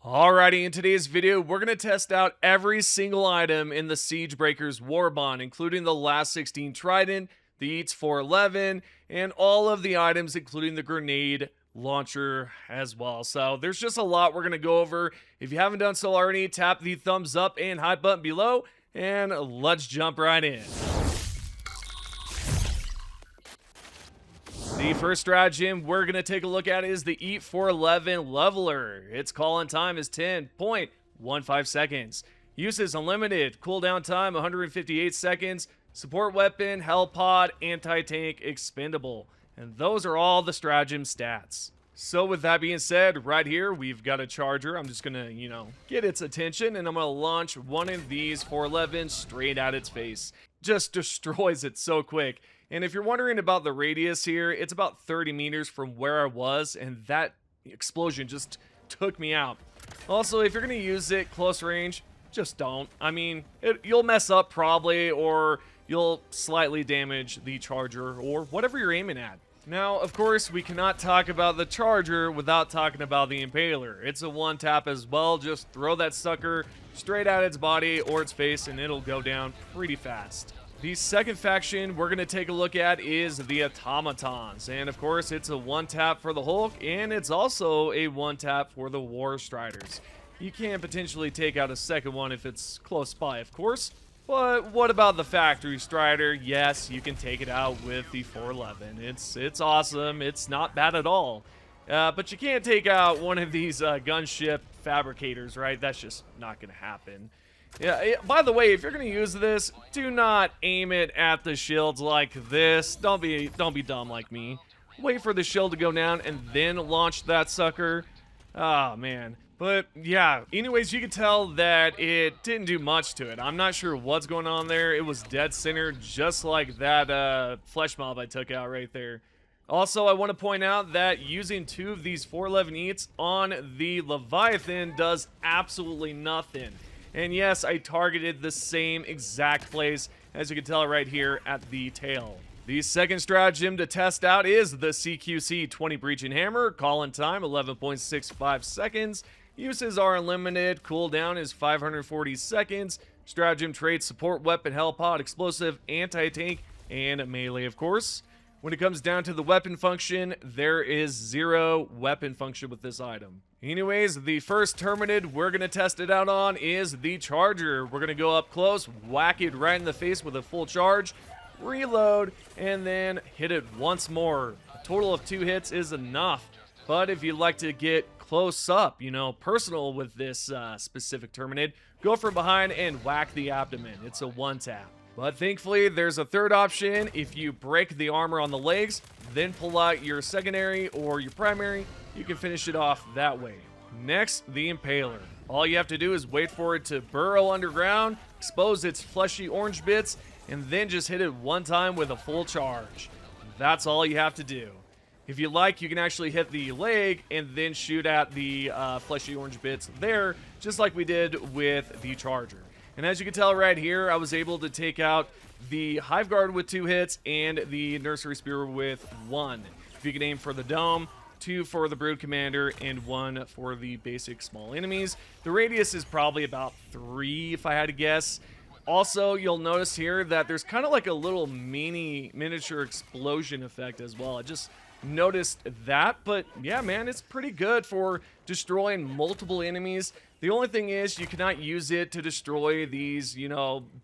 Alrighty, in today's video, we're going to test out every single item in the Siege Breakers Warbond, including the LAS-16 Trident, the EATS 411, and all of the items, including the grenade launcher as well. So there's just a lot we're going to go over. If you haven't done so already, tap the thumbs up and hype button below, and let's jump right in. The first stratagem we're going to take a look at is the EAT 411 Leveler. Its call-in time is 10.15 seconds. Use is unlimited. Cooldown time 158 seconds. Support weapon, hell pod, anti-tank, expendable. And those are all the stratagem stats. So with that being said, right here we've got a charger. I'm just going to, get its attention, and I'm going to launch one of these 411 straight at its face. Just destroys it so quick. And if you're wondering about the radius here, it's about 30 meters from where I was, and that explosion just took me out. Also, if you're going to use it close range, just don't. I mean, you'll mess up probably, or you'll slightly damage the charger, or whatever you're aiming at. Now, of course, we cannot talk about the charger without talking about the impaler. It's a one tap as well. Just throw that sucker straight at its body or its face, and it'll go down pretty fast. The second faction we're going to take a look at is the Automatons, and of course it's a one tap for the Hulk, and it's also a one tap for the War Striders. You can potentially take out a second one if it's close by, of course, but what about the Factory Strider? Yes, you can take it out with the 411. It's awesome. It's not bad at all. But you can't take out one of these gunship fabricators, right? That's just not going to happen. Yeah, by the way, if you're going to use this, do not aim it at the shields like this. Don't be dumb like me. Wait for the shield to go down and then launch that sucker. Oh, man. But, yeah, anyways, you can tell that it didn't do much to it. I'm not sure what's going on there. It was dead center, just like that flesh mob I took out right there. Also, I want to point out that using two of these 411 EATs on the Leviathan does absolutely nothing. And yes, I targeted the same exact place, as you can tell right here at the tail. The second stratagem to test out is the CQC-20 Breaching Hammer. Call-in time 11.65 seconds. Uses are unlimited. Cooldown is 540 seconds. Stratagem traits support weapon, hell pod, explosive, anti-tank, and melee, of course. When it comes down to the weapon function, there is zero weapon function with this item. Anyways, the first Terminid we're going to test it out on is the Charger. We're going to go up close, whack it right in the face with a full charge, reload, and then hit it once more. A total of 2 hits is enough. But if you'd like to get close up, personal with this specific Terminid, go from behind and whack the abdomen. It's a one tap. But thankfully, there's a third option. If you break the armor on the legs, then pull out your secondary or your primary, you can finish it off that way. Next, the Impaler. All you have to do is wait for it to burrow underground, expose its fleshy orange bits, and then just hit it one time with a full charge. That's all you have to do. If you like, you can actually hit the leg and then shoot at the fleshy orange bits there, just like we did with the Charger. And as you can tell right here, I was able to take out the Hive Guard with 2 hits and the Nursery Spear with 1. If you can aim for the Dome, 2 for the Brood Commander, and 1 for the basic small enemies. The radius is probably about 3 if I had to guess. Also, you'll notice here that there's kind of like a little miniature explosion effect as well. I just noticed that, but yeah, man, it's pretty good for destroying multiple enemies. The only thing is you cannot use it to destroy these,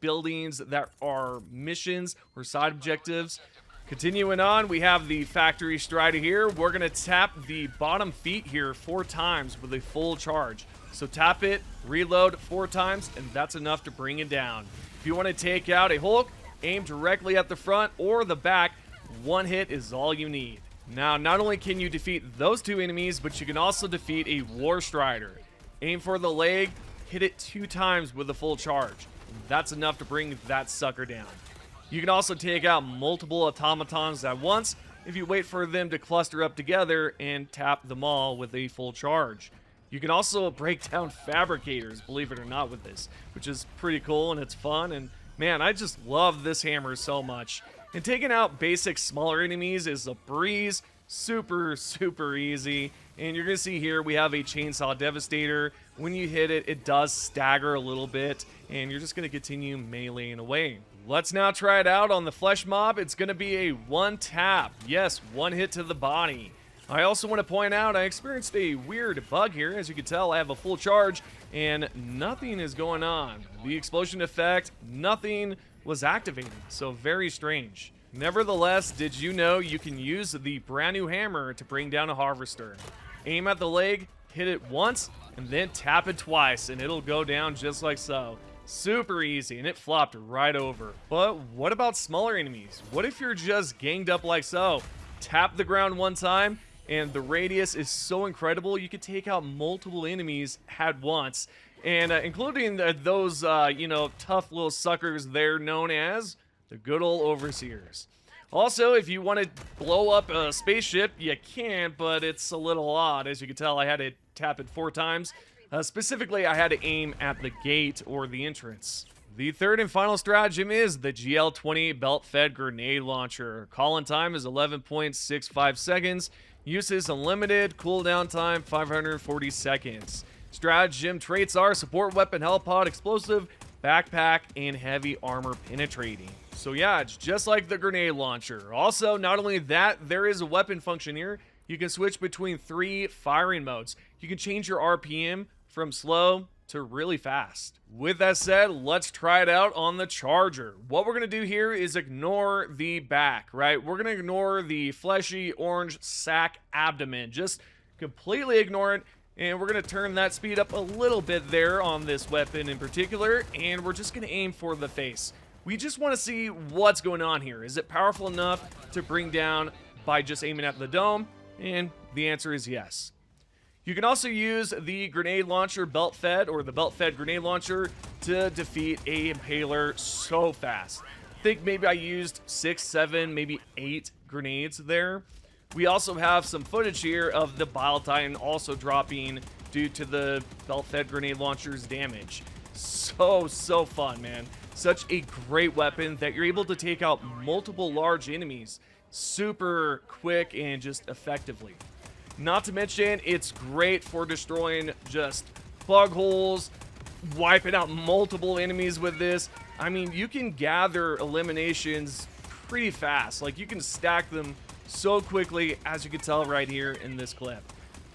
buildings that are missions or side objectives. Continuing on, we have the Factory Strider here. We're going to tap the bottom feet here 4 times with a full charge. So tap it, reload 4 times, and that's enough to bring it down. If you want to take out a Hulk, aim directly at the front or the back. 1 hit is all you need. Now, not only can you defeat those 2 enemies, but you can also defeat a War Strider. Aim for the leg, hit it 2 times with a full charge. That's enough to bring that sucker down. You can also take out multiple automatons at once if you wait for them to cluster up together and tap them all with a full charge. You can also break down fabricators, believe it or not, with this, which is pretty cool and it's fun. And man, I just love this hammer so much. And taking out basic smaller enemies is a breeze. Super, super easy. And you're going to see here we have a Chainsaw Devastator. When you hit it, it does stagger a little bit, and you're just going to continue meleeing away. Let's now try it out on the Flesh Mob. It's going to be a one tap. Yes, one hit to the body. I also want to point out I experienced a weird bug here. As you can tell, I have a full charge, and nothing is going on. The explosion effect, nothing was activated, so very strange. Nevertheless, did you know you can use the brand new hammer to bring down a harvester? Aim at the leg, hit it once, and then tap it twice, and it'll go down just like so. Super easy, and it flopped right over. But what about smaller enemies? What if you're just ganged up like so? Tap the ground one time, and the radius is so incredible you could take out multiple enemies at once, and including those tough little suckers there known as the good old overseers. Also, if you want to blow up a spaceship, you can, but it's a little odd. As you can tell, I had to tap it 4 times. Specifically, I had to aim at the gate or the entrance. The third and final stratagem is the GL-20 belt-fed grenade launcher. Call-in time is 11.65 seconds. Use is unlimited. Cooldown time 540 seconds. Stratagem traits are support weapon, helipod, explosive, backpack, and heavy armor penetrating. So yeah, it's just like the grenade launcher. Also, not only that, there is a weapon function here. You can switch between 3 firing modes. You can change your RPM from slow to really fast. With that said, let's try it out on the charger. What we're going to do here is ignore the back, right? We're going to ignore the fleshy orange sack abdomen. Just completely ignore it. And we're going to turn that speed up a little bit there on this weapon in particular. And we're just going to aim for the face. We just want to see what's going on here. Is it powerful enough to bring down by just aiming at the dome? And the answer is yes. You can also use the grenade launcher belt-fed or the belt-fed grenade launcher to defeat a impaler so fast. I think maybe I used 6, 7, maybe 8 grenades there. We also have some footage here of the Bile Titan also dropping due to the belt-fed grenade launcher's damage. So fun, man. Such a great weapon that you're able to take out multiple large enemies super quick and just effectively. Not to mention, it's great for destroying just bug holes, wiping out multiple enemies with this. I mean, you can gather eliminations pretty fast. Like, you can stack them so quickly, as you can tell right here in this clip.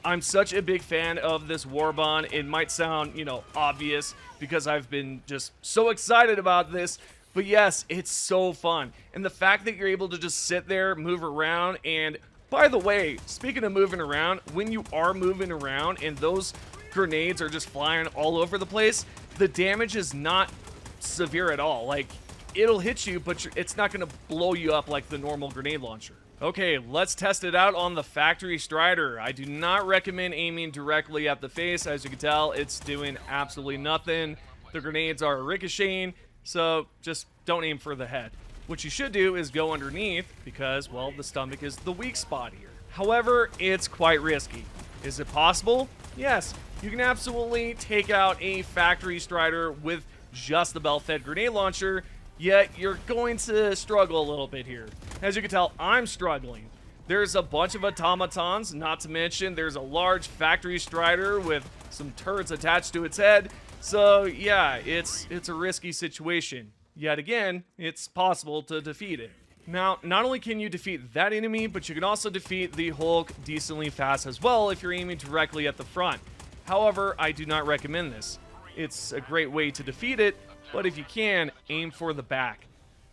I'm such a big fan of this Warbond. It might sound, obvious because I've been just so excited about this. But yes, it's so fun. And the fact that you're able to just sit there, move around, and by the way, speaking of moving around, when you are moving around and those grenades are just flying all over the place, the damage is not severe at all. Like, it'll hit you, but it's not going to blow you up like the normal grenade launcher. Okay, let's test it out on the Factory Strider. I do not recommend aiming directly at the face. As you can tell, it's doing absolutely nothing. The grenades are ricocheting, so just don't aim for the head. What you should do is go underneath because, well, the stomach is the weak spot here. However, it's quite risky. Is it possible? Yes, you can absolutely take out a Factory Strider with just the belt-fed grenade launcher, yet you're going to struggle a little bit here. As you can tell, I'm struggling. There's a bunch of automatons, not to mention there's a large Factory Strider with some turrets attached to its head. So yeah, it's a risky situation. Yet again, it's possible to defeat it. Now, not only can you defeat that enemy, but you can also defeat the Hulk decently fast as well if you're aiming directly at the front. However, I do not recommend this. It's a great way to defeat it, but if you can, aim for the back.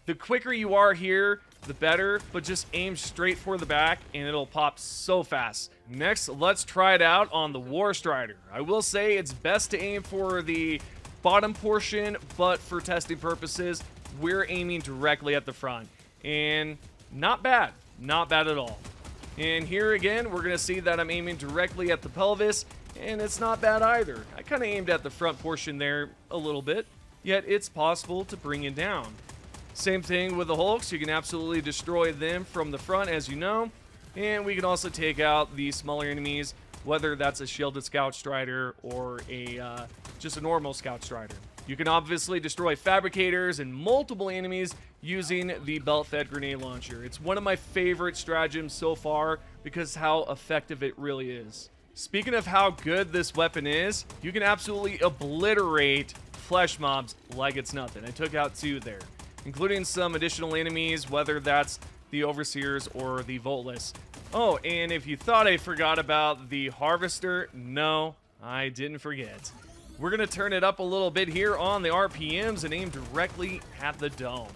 The quicker you are here, the better, but just aim straight for the back and it'll pop so fast. Next, let's try it out on the War Strider. I will say it's best to aim for the bottom portion, but for testing purposes, we're aiming directly at the front. And not bad at all. And here again, we're gonna see that I'm aiming directly at the pelvis, and it's not bad either. I kind of aimed at the front portion there a little bit, yet it's possible to bring it down. Same thing with the Hulks. You can absolutely destroy them from the front, as you know, and we can also take out the smaller enemies, whether that's a shielded Scout Strider or just a normal Scout Strider. You can obviously destroy fabricators and multiple enemies using the belt-fed grenade launcher. It's one of my favorite stratagems so far because how effective it really is. Speaking of how good this weapon is, you can absolutely obliterate flesh mobs like it's nothing. I took out 2 there, including some additional enemies, whether that's the Overseers or the Voltless. Oh, and if you thought I forgot about the Harvester, no, I didn't forget. We're going to turn it up a little bit here on the RPMs and aim directly at the dome.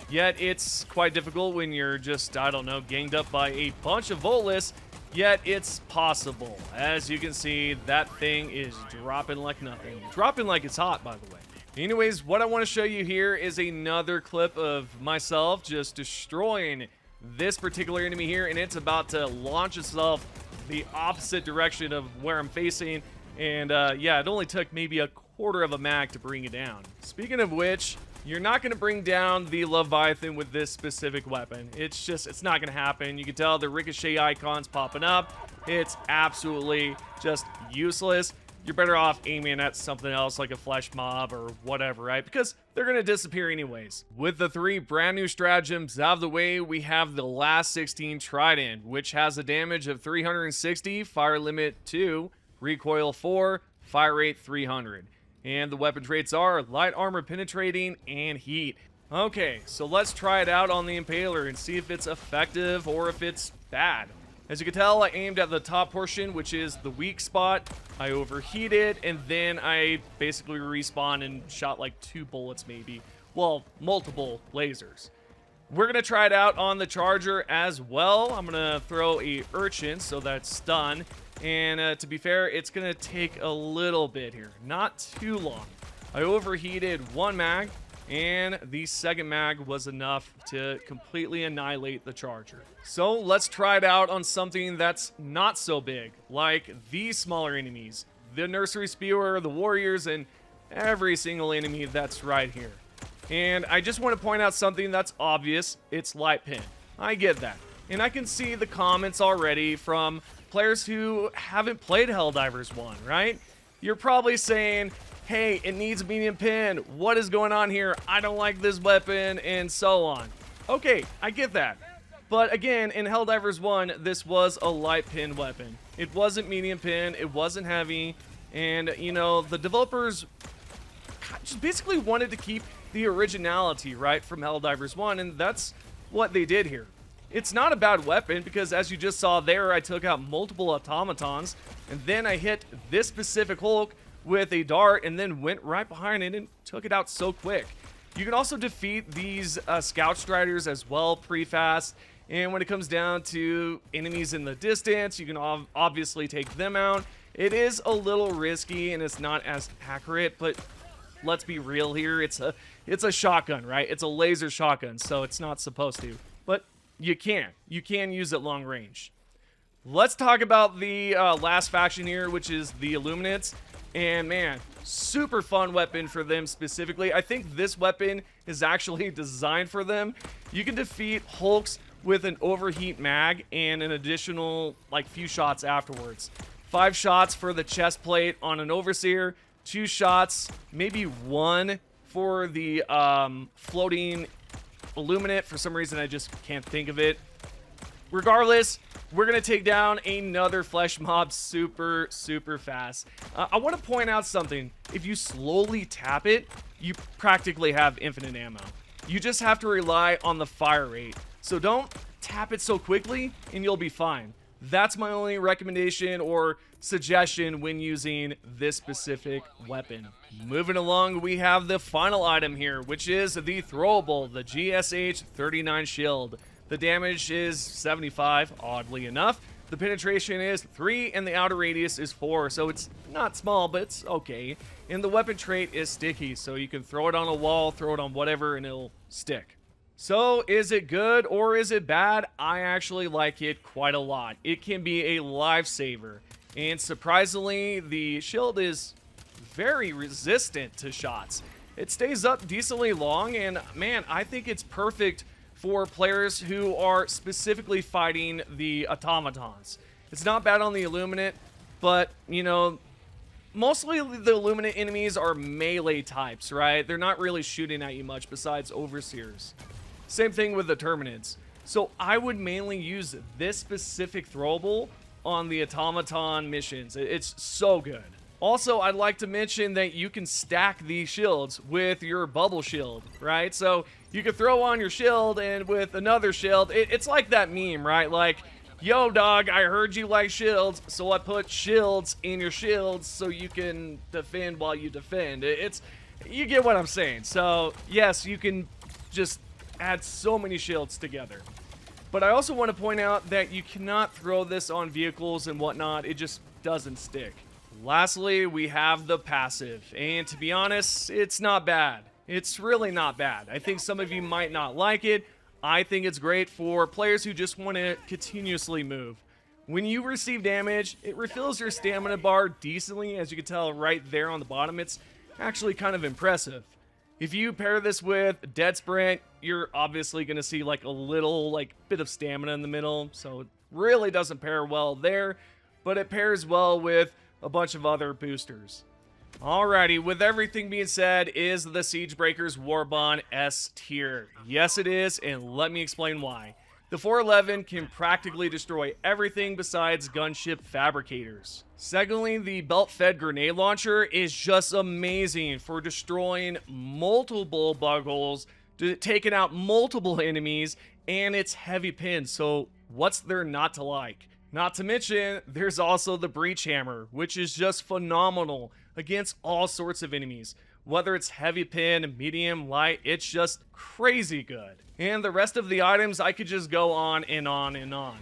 Yet it's quite difficult when you're just, I don't know, ganged up by a bunch of Voltless, yet it's possible. As you can see, that thing is dropping like nothing. Dropping like it's hot, by the way. Anyways, what I want to show you here is another clip of myself just destroying this particular enemy here, and it's about to launch itself the opposite direction of where I'm facing. And yeah, it only took maybe a quarter of a mag to bring it down. Speaking of which, you're not going to bring down the Leviathan with this specific weapon. It's not going to happen. You can tell the ricochet icons popping up. It's absolutely just useless. You're better off aiming at something else like a flesh mob or whatever, right? Because they're going to disappear anyways. With the 3 brand new stratagems out of the way, we have the LAS-16 Trident, which has a damage of 360, fire limit 2, recoil 4, fire rate 300. And the weapon traits are light armor penetrating and heat. Okay, so let's try it out on the Impaler and see if it's effective or if it's bad. As you can tell, I aimed at the top portion, which is the weak spot. I overheated, and then I basically respawned and shot like 2 bullets maybe. Well, multiple lasers. We're going to try it out on the Charger as well. I'm going to throw a Urchin, so that's stun. And to be fair, it's going to take a little bit here. Not too long. I overheated 1 mag, and the second mag was enough to completely annihilate the Charger. So let's try it out on something that's not so big, like these smaller enemies. The Nursery Spewer, the Warriors, and every single enemy that's right here. And I just want to point out something that's obvious. It's light pin. I get that. And I can see the comments already from players who haven't played Helldivers 1, right? You're probably saying, hey, it needs medium pin. What is going on here? I don't like this weapon, and so on. Okay, I get that. But again, in Helldivers 1, this was a light pin weapon. It wasn't medium pin, it wasn't heavy, and, you know, the developers just basically wanted to keep the originality, right, from Helldivers 1, and that's what they did here. It's not a bad weapon because, as you just saw there, I took out multiple automatons, and then I hit this specific Hulk with a dart and then went right behind it and took it out so quick. You can also defeat these Scout Striders as well pretty fast, and when it comes down to enemies in the distance, you can obviously take them out. It is a little risky and it's not as accurate, but let's be real here. It's a shotgun, right? It's a laser shotgun, so it's not supposed to. But you can use it long range. Let's talk about the last faction here, which is the Illuminates. And man, super fun weapon for them specifically. I think this weapon is actually designed for them. You can defeat Hulks with an overheat mag and an additional like few shots afterwards. 5 shots for the chest plate on an Overseer, 2 shots, maybe 1 for the floating Illuminate. For some reason, I just can't think of it. Regardless, we're going to take down another flesh mob super fast. I want to point out something. If you slowly tap it, you practically have infinite ammo. You just have to rely on the fire rate. So don't tap it so quickly and you'll be fine. That's my only recommendation or suggestion when using this specific weapon. Moving along, we have the final item here, which is the throwable, the GSH-39 shield. The damage is 75, oddly enough. The penetration is 3 and the outer radius is 4, so it's not small, but it's okay. And the weapon trait is sticky, so you can throw it on a wall, throw it on whatever, and it'll stick. So is it good or is it bad? I actually like it quite a lot. It can be a lifesaver. And surprisingly, the shield is very resistant to shots. It stays up decently long, and man, I think it's perfect for players who are specifically fighting the automatons. It's not bad on the Illuminate, but, you know, mostly the Illuminate enemies are melee types, right? They're not really shooting at you much besides Overseers. Same thing with the Terminids. So I would mainly use this specific throwable on the automaton missions. It's so good. Also, I'd like to mention that you can stack these shields with your bubble shield, right? So you can throw on your shield and with another shield, it's like that meme, right? Like, yo dog, I heard you like shields, so I put shields in your shields so you can defend while you defend. You get what I'm saying. So yes, you can just add so many shields together. But I also want to point out that you cannot throw this on vehicles and whatnot. It just doesn't stick. Lastly, we have the passive, and to be honest, it's not bad. It's really not bad. I think some of you might not like it. I think it's great for players who just want to continuously move. When you receive damage, it refills your stamina bar decently, as you can tell right there on the bottom. It's actually kind of impressive. If you pair this with Dead Sprint, you're obviously going to see like a little bit of stamina in the middle, so it really doesn't pair well there, but it pairs well with a bunch of other boosters. Alrighty, with everything being said, is the Siege Breakers Warbond S tier? Yes, it is, and let me explain why. The 411 can practically destroy everything besides gunship fabricators. Secondly, the belt-fed grenade launcher is just amazing for destroying multiple bug holes, taking out multiple enemies, and it's heavy pinned, so what's there not to like? Not to mention, there's also the Breach Hammer, which is just phenomenal against all sorts of enemies. Whether it's heavy pin, medium, light, it's just crazy good. And the rest of the items, I could just go on and on and on.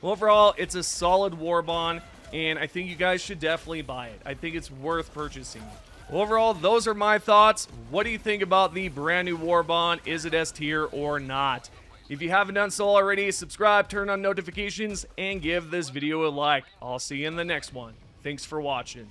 Overall, it's a solid Warbond, and I think you guys should definitely buy it. I think it's worth purchasing. Overall, those are my thoughts. What do you think about the brand new Warbond? Is it S tier or not? If you haven't done so already, subscribe, turn on notifications, and give this video a like. I'll see you in the next one. Thanks for watching.